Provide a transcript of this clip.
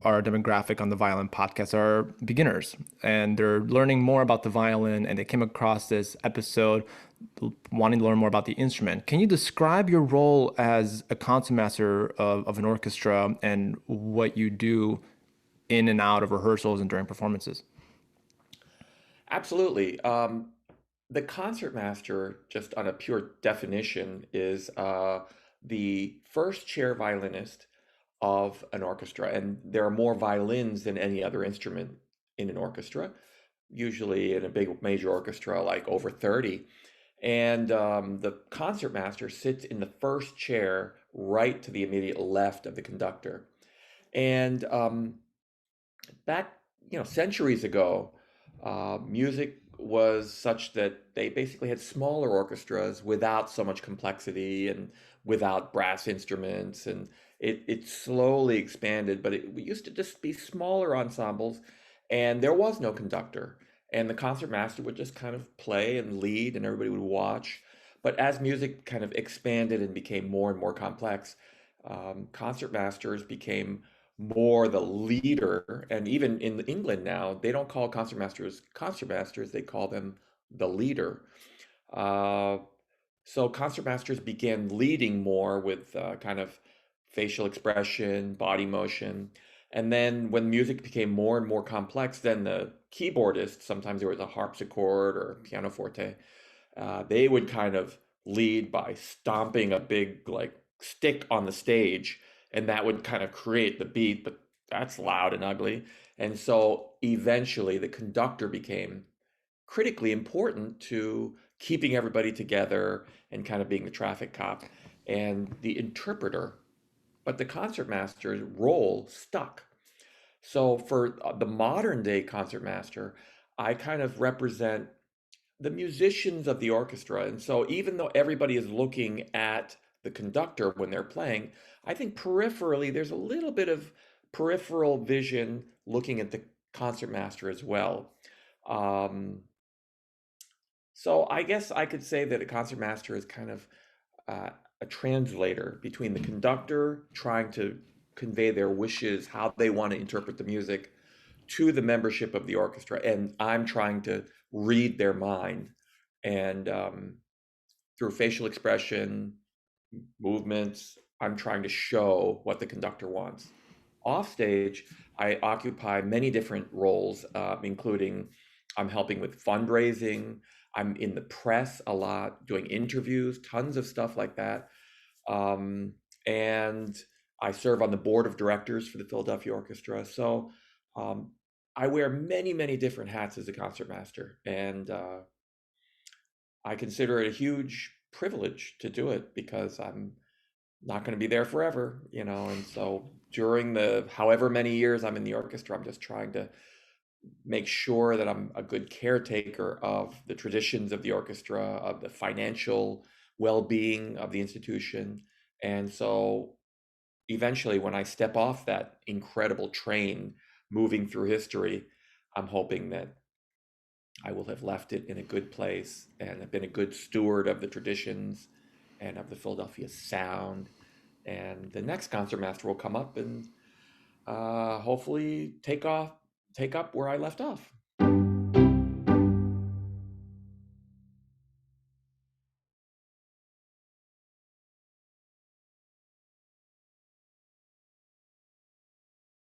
our demographic on the Violin Podcast are beginners, and they're learning more about the violin, and they came across this episode wanting to learn more about the instrument. Can you describe your role as a concertmaster of an orchestra and what you do in and out of rehearsals and during performances? Absolutely. The concertmaster, just on a pure definition, is the first chair violinist of an orchestra. And there are more violins than any other instrument in an orchestra, usually in a big major orchestra, like over 30. And the concertmaster sits in the first chair right to the immediate left of the conductor. And back, centuries ago, music was such that they basically had smaller orchestras without so much complexity and without brass instruments, and it slowly expanded. But it used to just be smaller ensembles, and there was no conductor, and the concertmaster would just kind of play and lead, and everybody would watch. But as music kind of expanded and became more and more complex, concertmasters became more the leader. And even in England now, they don't call concertmasters, they call them the leader. Uh, so concertmasters began leading more with kind of facial expression, body motion. And then when music became more and more complex, then the keyboardist, sometimes there was a harpsichord or pianoforte, they would kind of lead by stomping a big like stick on the stage, and that would kind of create the beat, but that's loud and ugly. And so eventually the conductor became critically important to keeping everybody together and kind of being the traffic cop and the interpreter. But the concertmaster's role stuck. So for the modern day concertmaster, I kind of represent the musicians of the orchestra. And so even though everybody is looking at the conductor when they're playing, I think peripherally there's a little bit of peripheral vision looking at the concertmaster as well. Um, so I guess I could say that a concertmaster is kind of uh, a translator between the conductor trying to convey their wishes, how they want to interpret the music, to the membership of the orchestra, and I'm trying to read their mind, and through facial expression, movements, I'm trying to show what the conductor wants. Off stage, I occupy many different roles, including I'm helping with fundraising. I'm in the press a lot, doing interviews, tons of stuff like that. Um, and I serve on the board of directors for the Philadelphia Orchestra. So um, I wear many, many different hats as a concertmaster, and I consider it a huge privilege to do it because I'm not going to be there forever, And so during the however many years I'm in the orchestra, I'm just trying to make sure that I'm a good caretaker of the traditions of the orchestra, of the financial well-being of the institution. And so eventually, when I step off that incredible train moving through history, I'm hoping that I will have left it in a good place and have been a good steward of the traditions and of the Philadelphia sound. And the next concertmaster will come up and hopefully take up where I left off.